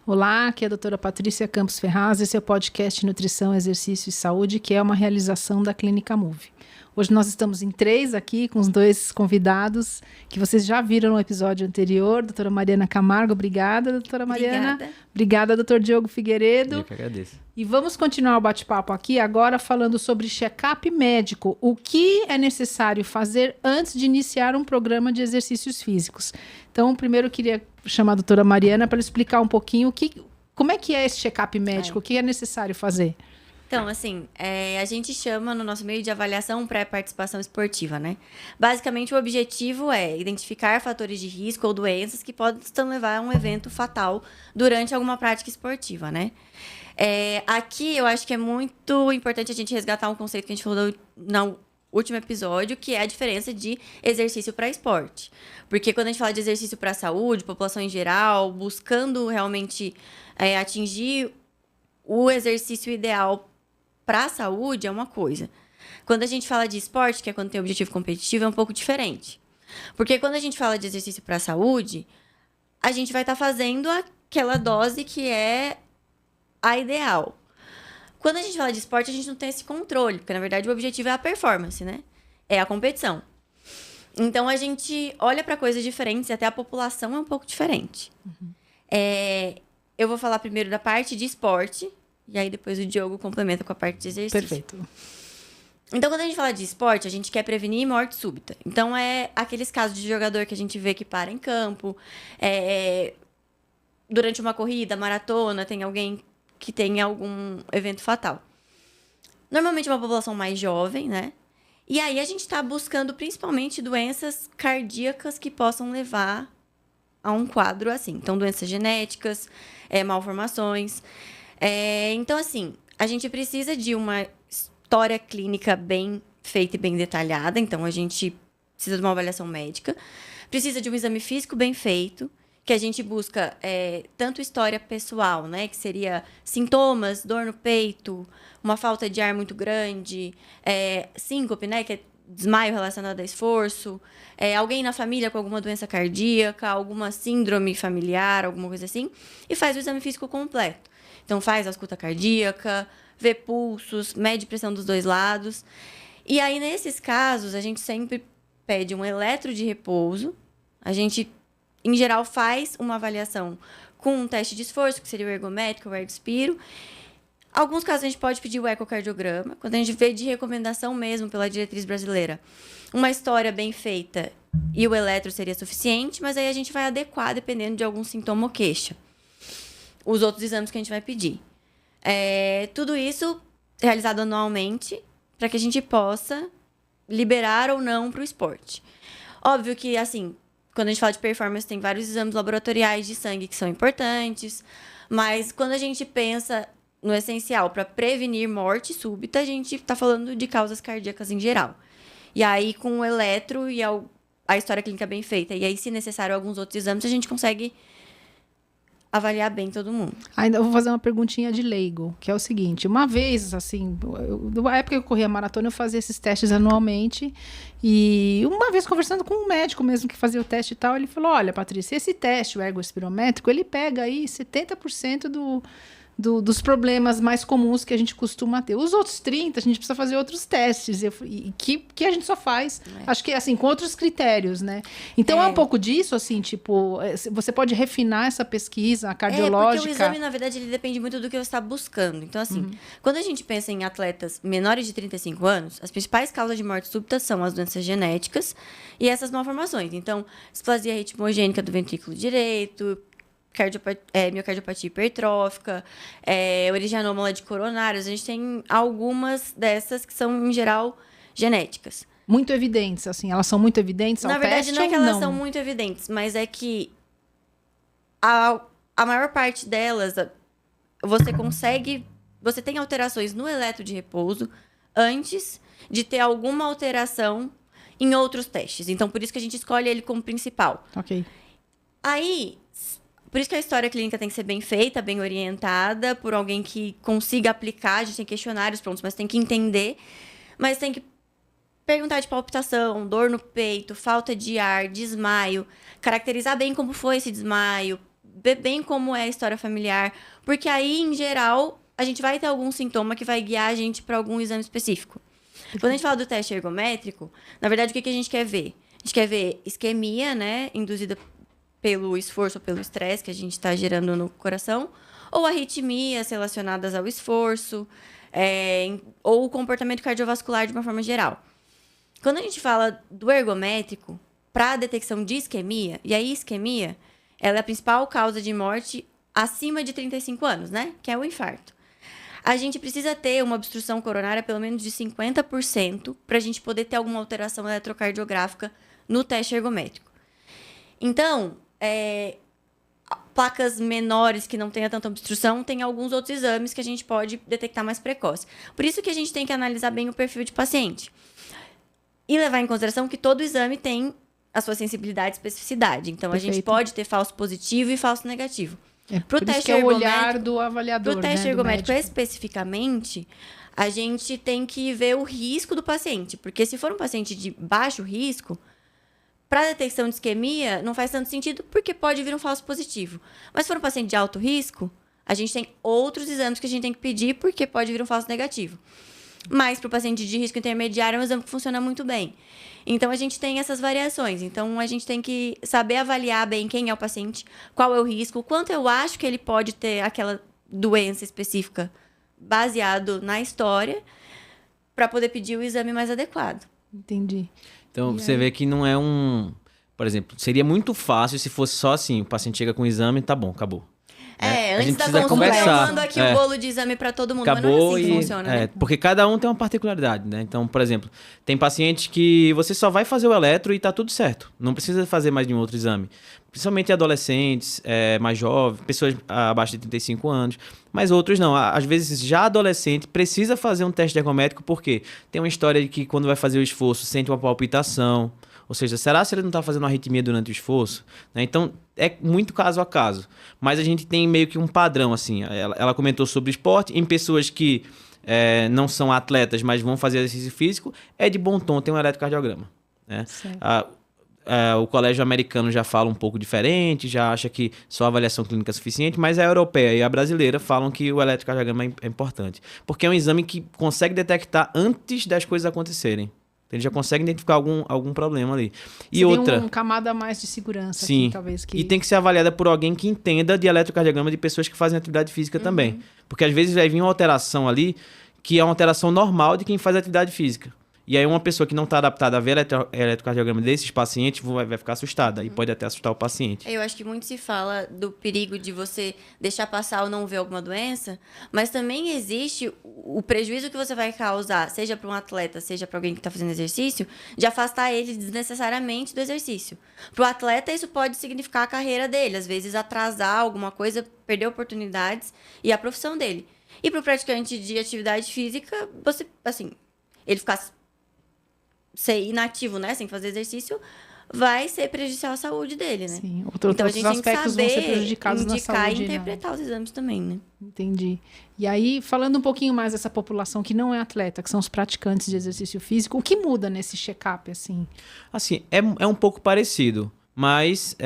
Olá, aqui é a doutora Patrícia Campos Ferraz, esse é o podcast Nutrição, Exercício e Saúde, que é uma realização da Clínica Move. Hoje nós estamos em 3 aqui, com os 2 convidados, que vocês já viram no episódio anterior, doutora Mariana Camargo, obrigada, doutora Mariana. Obrigada, doutor Diogo Figueiredo. Eu que agradeço. E vamos continuar o bate-papo aqui, agora falando sobre check-up médico. O que é necessário fazer antes de iniciar um programa de exercícios físicos? Então, primeiro eu queria chamar a doutora Mariana para explicar um pouquinho como é que é esse check-up médico, o que é necessário fazer. Então, assim, a gente chama no nosso meio de avaliação pré-participação esportiva, né? Basicamente, o objetivo é identificar fatores de risco ou doenças que possam levar a um evento fatal durante alguma prática esportiva, né? Aqui, eu acho que é muito importante a gente resgatar um conceito que a gente falou no último episódio, que é a diferença de exercício para esporte. Porque quando a gente fala de exercício para saúde, população em geral, buscando realmente atingir o exercício ideal para a saúde é uma coisa. Quando a gente fala de esporte, que é quando tem objetivo competitivo, é um pouco diferente. Porque quando a gente fala de exercício para a saúde, a gente vai estar fazendo aquela dose que é a ideal. Quando a gente fala de esporte, a gente não tem esse controle, porque na verdade o objetivo é a performance, né? É a competição. Então a gente olha para coisas diferentes e até a população é um pouco diferente. Uhum. Eu vou falar primeiro da parte de esporte. E aí, depois o Diogo complementa com a parte de exercício. Perfeito. Então, quando a gente fala de esporte, a gente quer prevenir morte súbita. Então, é aqueles casos de jogador que a gente vê que para em campo. Durante uma corrida, maratona, tem alguém que tem algum evento fatal. Normalmente, é uma população mais jovem, né? E aí, a gente está buscando, principalmente, doenças cardíacas que possam levar a um quadro assim. Então, doenças genéticas, malformações. Então, assim, a gente precisa de uma história clínica bem feita e bem detalhada. Então, a gente precisa de uma avaliação médica. Precisa de um exame físico bem feito, que a gente busca tanto história pessoal, né? Que seria sintomas, dor no peito, uma falta de ar muito grande, síncope, né? Que é desmaio relacionado a esforço, alguém na família com alguma doença cardíaca, alguma síndrome familiar, alguma coisa assim. E faz o exame físico completo. Então, faz a ausculta cardíaca, vê pulsos, mede pressão dos 2 lados. E aí, nesses casos, a gente sempre pede um eletro de repouso. A gente, em geral, faz uma avaliação com um teste de esforço, que seria o ergométrico, o ergospiro. Alguns casos, a gente pode pedir o ecocardiograma. Quando a gente vê de recomendação mesmo pela diretriz brasileira, uma história bem feita e o eletro seria suficiente, mas aí a gente vai adequar dependendo de algum sintoma ou queixa. Os outros exames que a gente vai pedir. Tudo isso realizado anualmente para que a gente possa liberar ou não para o esporte. Óbvio que, assim, quando a gente fala de performance, tem vários exames laboratoriais de sangue que são importantes, mas quando a gente pensa no essencial para prevenir morte súbita, a gente está falando de causas cardíacas em geral. E aí, com o eletro e a história clínica bem feita, e aí, se necessário, alguns outros exames, a gente consegue avaliar bem todo mundo. Ainda vou fazer uma perguntinha de leigo, que é o seguinte: uma vez, assim, na época que eu corria maratona, eu fazia esses testes anualmente, e uma vez conversando com um médico mesmo que fazia o teste e tal, ele falou: olha, Patrícia, esse teste, o ergospirométrico, ele pega aí 70% dos problemas mais comuns que a gente costuma ter. Os outros 30%, a gente precisa fazer outros testes, que a gente só faz, acho que assim, com outros critérios, né? Então é um pouco disso, assim, tipo, você pode refinar essa pesquisa cardiológica. Porque o exame, na verdade, ele depende muito do que você está buscando. Então, assim, quando a gente pensa em atletas menores de 35 anos, as principais causas de morte súbita são as doenças genéticas e essas malformações. Então, displasia ritmogênica do ventrículo direito, miocardiopatia hipertrófica, originanômala de coronários. A gente tem algumas dessas que são, em geral, genéticas. Muito evidentes, assim, elas são muito evidentes ao teste? Na verdade, não é que elas são muito evidentes, mas é que a maior parte delas, você tem alterações no eletro de repouso antes de ter alguma alteração em outros testes. Então, por isso que a gente escolhe ele como principal. Ok. Aí, por isso que a história clínica tem que ser bem feita, bem orientada, por alguém que consiga aplicar. A gente tem questionários prontos, mas tem que entender. Mas tem que perguntar de palpitação, dor no peito, falta de ar, desmaio. Caracterizar bem como foi esse desmaio. ver bem como é a história familiar, porque aí, em geral, a gente vai ter algum sintoma que vai guiar a gente para algum exame específico. Quando a gente fala do teste ergométrico, na verdade, o que a gente quer ver? A gente quer ver isquemia, né, induzida pelo esforço ou pelo estresse que a gente está gerando no coração, ou arritmias relacionadas ao esforço, ou o comportamento cardiovascular de uma forma geral. Quando a gente fala do ergométrico, para a detecção de isquemia, e aí isquemia, ela é a principal causa de morte acima de 35 anos, né? Que é o infarto. A gente precisa ter uma obstrução coronária pelo menos de 50% para a gente poder ter alguma alteração eletrocardiográfica no teste ergométrico. Então, placas menores que não tenha tanta obstrução, tem alguns outros exames que a gente pode detectar mais precoce. Por isso que a gente tem que analisar bem o perfil de paciente. E levar em consideração que todo exame tem a sua sensibilidade e especificidade. Então, Perfeito. A gente pode ter falso positivo e falso negativo. Pro teste é o olhar do avaliador, pro teste né, ergométrico especificamente, a gente tem que ver o risco do paciente. Porque se for um paciente de baixo risco, para detecção de isquemia, não faz tanto sentido, porque pode vir um falso positivo. Mas se for um paciente de alto risco, a gente tem outros exames que a gente tem que pedir, porque pode vir um falso negativo. Mas para o paciente de risco intermediário, é um exame que funciona muito bem. Então, a gente tem essas variações. Então, a gente tem que saber avaliar bem quem é o paciente, qual é o risco, o quanto eu acho que ele pode ter aquela doença específica baseado na história, para poder pedir o exame mais adequado. Entendi. Então, você vê que não é Por exemplo, seria muito fácil se fosse só assim, o paciente chega com o exame, tá bom, acabou. Antes da consulta, eu mando aqui o bolo de exame para todo mundo, acabou, mas não é assim que funciona, né? Porque cada um tem uma particularidade, né? Então, por exemplo, tem paciente que você só vai fazer o eletro e tá tudo certo. Não precisa fazer mais nenhum outro exame. Principalmente adolescentes, mais jovens, pessoas abaixo de 35 anos. Mas outros não. Às vezes, já adolescente, precisa fazer um teste ergométrico porque tem uma história de que quando vai fazer o esforço, sente uma palpitação. Ou seja, será se ele não está fazendo uma arritmia durante o esforço? Né? Então, é muito caso a caso. Mas a gente tem meio que um padrão, assim. Ela comentou sobre esporte. Em pessoas que não são atletas, mas vão fazer exercício físico, é de bom tom ter um eletrocardiograma. Né? O colégio americano já fala um pouco diferente, já acha que só a avaliação clínica é suficiente, mas a europeia e a brasileira falam que o eletrocardiograma é importante. Porque é um exame que consegue detectar antes das coisas acontecerem. Ele já consegue identificar algum problema ali. E outra, tem uma camada a mais de segurança. Sim. Aqui, talvez. E tem que ser avaliada por alguém que entenda de eletrocardiograma de pessoas que fazem atividade física também. Porque às vezes vai vir uma alteração ali que é uma alteração normal de quem faz atividade física. E aí uma pessoa que não está adaptada a ver eletrocardiograma desses pacientes vai ficar assustada e pode até assustar o paciente. Eu acho que muito se fala do perigo de você deixar passar ou não ver alguma doença, mas também existe o prejuízo que você vai causar, seja para um atleta, seja para alguém que está fazendo exercício, de afastar ele desnecessariamente do exercício. Para o atleta, isso pode significar a carreira dele, às vezes atrasar alguma coisa, perder oportunidades e a profissão dele. E para o praticante de atividade física, você, assim, ele ficar ser inativo, né, sem fazer exercício, vai ser prejudicial à saúde dele, né? Sim, então a gente tem que saber vão ser prejudicados na saúde, e interpretar os exames também, né? Entendi. E aí, falando um pouquinho mais dessa população que não é atleta, que são os praticantes de exercício físico, o que muda nesse check-up, assim? Assim, é um pouco parecido. Mas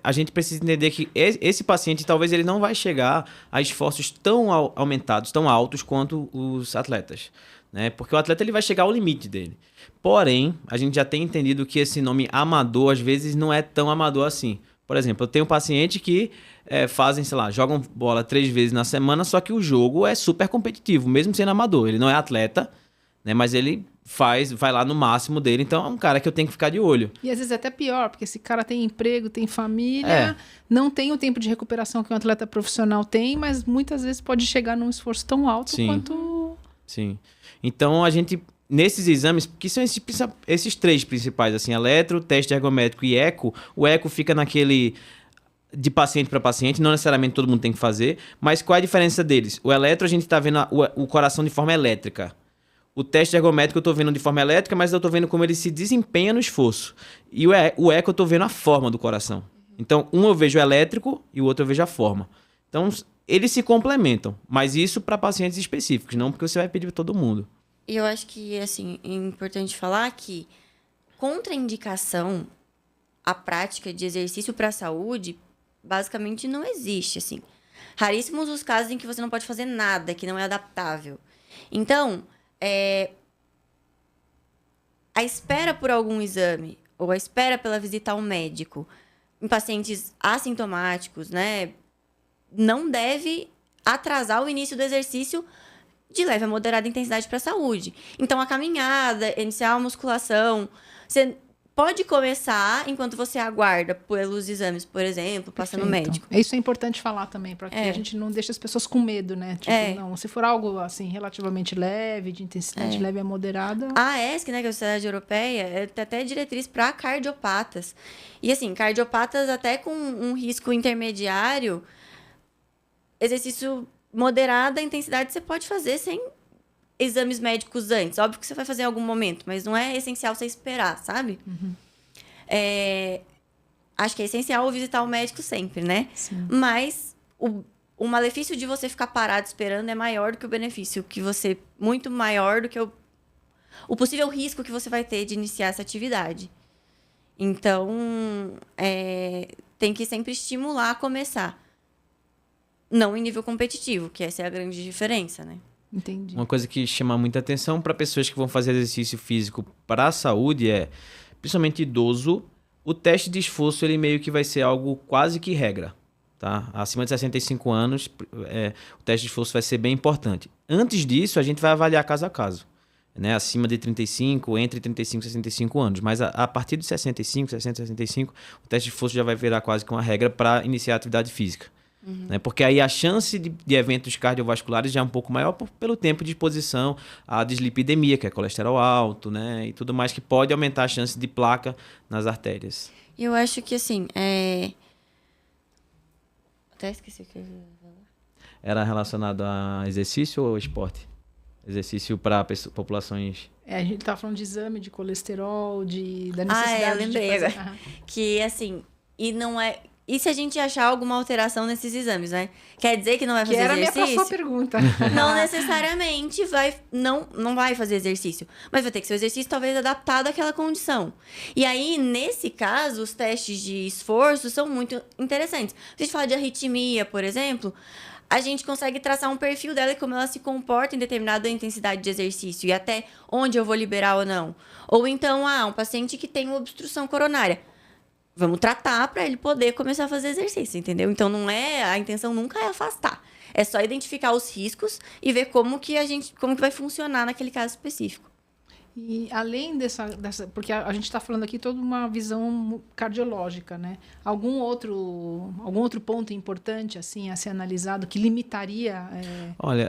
a gente precisa entender que esse paciente, talvez ele não vai chegar a esforços tão aumentados, tão altos quanto os atletas. Né? Porque o atleta ele vai chegar ao limite dele. Porém, a gente já tem entendido que esse nome amador, às vezes, não é tão amador assim. Por exemplo, eu tenho pacientes que fazem, sei lá, jogam bola 3 vezes na semana, só que o jogo é super competitivo, mesmo sendo amador. Ele não é atleta, né? Mas ele vai lá no máximo dele, então é um cara que eu tenho que ficar de olho. E às vezes é até pior, porque esse cara tem emprego, tem família, não tem o tempo de recuperação que um atleta profissional tem, mas muitas vezes pode chegar num esforço tão alto quanto... Sim. Então a gente, nesses exames, que são esses 3 principais, assim, eletro, teste ergométrico e eco, o eco fica naquele de paciente para paciente, não necessariamente todo mundo tem que fazer, mas qual é a diferença deles? O eletro a gente está vendo o coração de forma elétrica. O teste ergométrico eu estou vendo de forma elétrica, mas eu estou vendo como ele se desempenha no esforço. E o eco eu estou vendo a forma do coração. Então, um eu vejo o elétrico e o outro eu vejo a forma. Então, eles se complementam, mas isso para pacientes específicos, não porque você vai pedir para todo mundo. E eu acho que, assim, é importante falar que contraindicação à prática de exercício para a saúde basicamente não existe, assim. Raríssimos os casos em que você não pode fazer nada, que não é adaptável. Então, a espera por algum exame ou a espera pela visita ao médico em pacientes assintomáticos, né, não deve atrasar o início do exercício de leve a moderada intensidade para a saúde. Então, a caminhada, iniciar a musculação, você pode começar enquanto você aguarda pelos exames, por exemplo, passa no médico. Isso é importante falar também, para que a gente não deixe as pessoas com medo, né? Tipo, não, se for algo assim relativamente leve, de intensidade leve a moderada. A ESC, né, que é a Sociedade Europeia, tem até diretriz para cardiopatas. E assim, cardiopatas até com um risco intermediário, exercício moderado, a intensidade você pode fazer sem exames médicos antes. Óbvio que você vai fazer em algum momento, mas não é essencial você esperar, sabe? Acho que é essencial visitar o médico sempre, né? Sim. Mas o malefício de você ficar parado esperando é maior do que o benefício, muito maior do que o possível risco que você vai ter de iniciar essa atividade. Então, tem que sempre estimular a começar. Não em nível competitivo, que essa é a grande diferença, né? Entendi. Uma coisa que chama muita atenção para pessoas que vão fazer exercício físico para a saúde principalmente idoso, o teste de esforço ele meio que vai ser algo quase que regra. Tá? Acima de 65 anos, o teste de esforço vai ser bem importante. Antes disso, a gente vai avaliar caso a caso. Né? Acima de 35, entre 35 e 65 anos. Mas a partir de 65, 60, 65, o teste de esforço já vai virar quase que uma regra para iniciar a atividade física. Né? Porque aí a chance de eventos cardiovasculares já é um pouco maior pelo tempo de exposição à dislipidemia, que é colesterol alto, né? E tudo mais que pode aumentar a chance de placa nas artérias. Eu acho que, assim, até esqueci o que eu ia falar. Era relacionado a exercício ou esporte? Exercício para populações... A gente tá falando de exame, de colesterol, da necessidade eu lembrei de fazer... agora. Que, assim, E se a gente achar alguma alteração nesses exames, né? Quer dizer que não vai fazer exercício? Que era a minha próxima pergunta. Não necessariamente não vai fazer exercício. Mas vai ter que ser um exercício talvez adaptado àquela condição. E aí, nesse caso, os testes de esforço são muito interessantes. Se a gente falar de arritmia, por exemplo, a gente consegue traçar um perfil dela e como ela se comporta em determinada intensidade de exercício. E até onde eu vou liberar ou não. Ou então, um paciente que tem uma obstrução coronária. Vamos tratar para ele poder começar a fazer exercício, entendeu? Então, a intenção nunca é afastar. É só identificar os riscos e ver como que vai funcionar naquele caso específico. E além dessa porque a gente está falando aqui toda uma visão cardiológica, né? Algum outro ponto importante assim a ser analisado que limitaria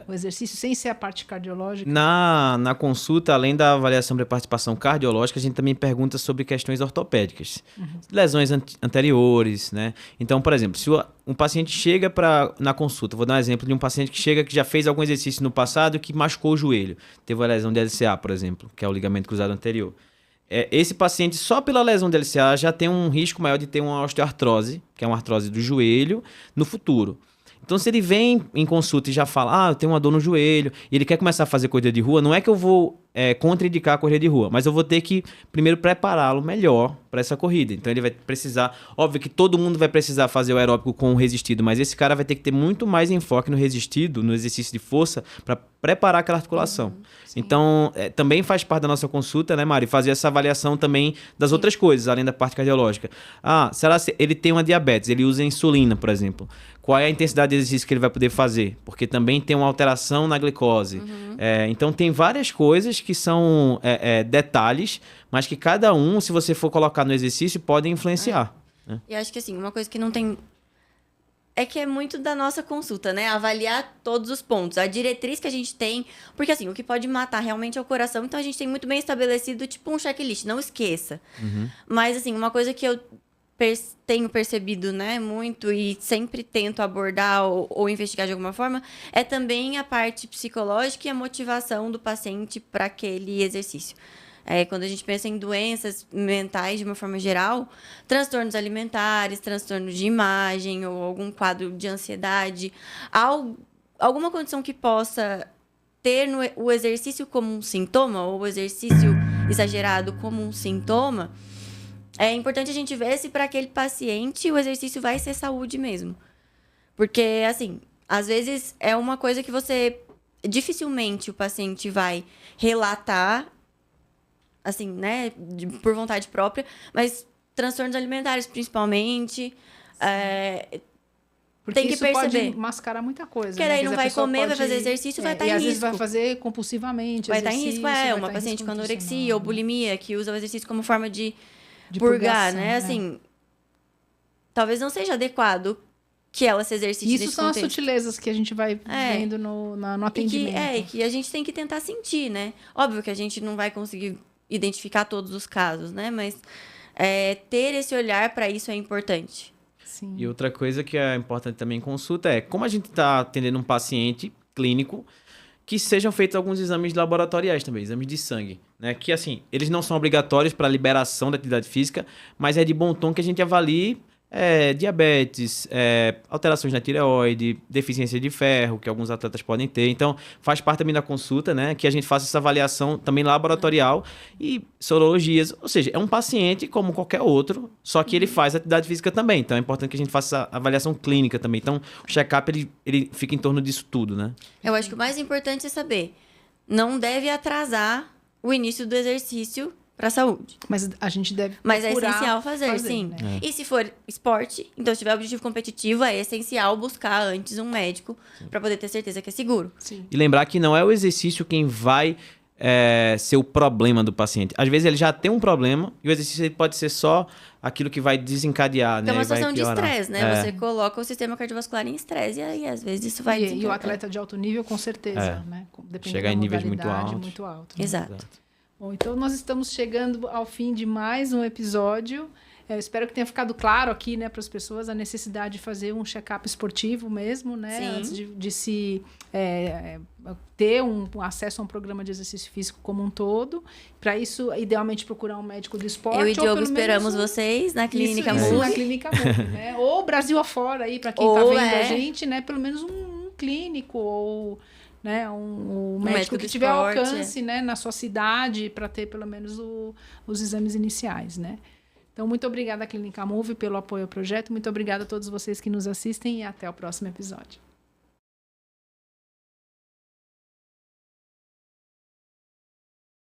o exercício sem ser a parte cardiológica? Na consulta, além da avaliação de participação cardiológica, a gente também pergunta sobre questões ortopédicas, lesões anteriores, né? Então, por exemplo, se um paciente chega na consulta, vou dar um exemplo de um paciente que chega que já fez algum exercício no passado e que machucou o joelho, teve uma lesão de LCA, por exemplo, que é o ligamento cruzado anterior. Esse paciente, só pela lesão de LCA, já tem um risco maior de ter uma osteoartrose, que é uma artrose do joelho, no futuro. Então, se ele vem em consulta e já fala, eu tenho uma dor no joelho, e ele quer começar a fazer corrida de rua, não é que eu vou contraindicar a corrida de rua, mas eu vou ter que primeiro prepará-lo melhor para essa corrida. Então, ele vai precisar... Óbvio que todo mundo vai precisar fazer o aeróbico com o resistido, mas esse cara vai ter que ter muito mais enfoque no resistido, no exercício de força, para preparar aquela articulação. Então, também faz parte da nossa consulta, né, Mari? Fazer essa avaliação também das outras coisas, além da parte cardiológica. Será que ele tem uma diabetes? Ele usa insulina, por exemplo. Qual é a intensidade de exercício que ele vai poder fazer? Porque também tem uma alteração na glicose. Então, tem várias coisas que são detalhes, mas que cada um, se você for colocar no exercício, pode influenciar. Né? E acho que, assim, uma coisa que não tem... É que é muito da nossa consulta, né? Avaliar todos os pontos. A diretriz que a gente tem... Porque, assim, o que pode matar realmente é o coração. Então, a gente tem muito bem estabelecido, tipo, um checklist. Não esqueça. Mas, assim, uma coisa que eu tenho percebido, né, muito e sempre tento abordar ou investigar de alguma forma, é também a parte psicológica e a motivação do paciente para aquele exercício. Quando a gente pensa em doenças mentais de uma forma geral, transtornos alimentares, transtornos de imagem ou algum quadro de ansiedade, alguma condição que possa ter o exercício como um sintoma ou o exercício exagerado como um sintoma, É importante a gente ver se para aquele paciente o exercício vai ser saúde mesmo. Porque, assim, às vezes é uma coisa que você... Dificilmente o paciente vai relatar, assim, né, por vontade própria, mas transtornos alimentares, principalmente, Porque tem que isso perceber. pode mascarar muita coisa. Porque né? daí Quer não dizer, a vai pessoa comer, vai pode- fazer exercício, vai estar em E às vezes risco. vai fazer compulsivamente Vai estar em exercício, risco, vai uma estar em paciente risco com anorexia ou nutricional, bulimia, que usa o exercício como forma de de purgar, purgação, né? Assim, talvez não seja adequado que ela se exercite Isso nesse são as contexto. sutilezas que a gente vai vendo no atendimento. E que a gente tem que tentar sentir, né? Óbvio que a gente não vai conseguir identificar todos os casos, né? Mas ter esse olhar para isso é importante. Sim. E outra coisa que é importante também em consulta é como a gente está atendendo um paciente clínico, que sejam feitos alguns exames laboratoriais também, exames de sangue, né? Que, assim, eles não são obrigatórios para a liberação da atividade física, mas é de bom tom que a gente avalie diabetes, alterações na tireoide, deficiência de ferro, que alguns atletas podem ter. Então, faz parte também da consulta, né? Que a gente faça essa avaliação também laboratorial e sorologias. Ou seja, é um paciente como qualquer outro, só que ele faz atividade física também. Então, é importante que a gente faça essa avaliação clínica também. Então, o check-up, ele fica em torno disso tudo, né? Eu acho que o mais importante é saber, não deve atrasar o início do exercício para a saúde. Mas a gente deve Mas é procurar essencial fazer, sim. né? E se for esporte, então se tiver objetivo competitivo, é essencial buscar antes um médico para poder ter certeza que é seguro. Sim. E lembrar que não é o exercício quem vai ser o problema do paciente. Às vezes ele já tem um problema e o exercício ele pode ser só aquilo que vai desencadear, Então é né? uma E vai situação de piorar. estresse, né? Você coloca o sistema cardiovascular em estresse e aí, às vezes, isso vai E o desencadear. atleta de alto nível, com certeza, né? Dependendo Chegar da em níveis muito modalidade, altos. muito alto, né? Exato. Bom, então nós estamos chegando ao fim de mais um episódio. Eu espero que tenha ficado claro aqui, né, para as pessoas a necessidade de fazer um check-up esportivo mesmo, né? Sim. Antes de se ter um acesso a um programa de exercício físico como um todo. Para isso, idealmente procurar um médico do esporte. Eu e ou Diogo pelo esperamos menos vocês na Clínica isso Move. na Clínica Move, né? Ou Brasil afora aí, para quem está Ou vendo a é. gente, né? Pelo menos um clínico ou né, um médico médico do que tiver esporte, alcance né, na sua cidade para ter pelo menos os exames iniciais, né? Então, muito obrigada à Clínica Move pelo apoio ao projeto, muito obrigada a todos vocês que nos assistem e até o próximo episódio.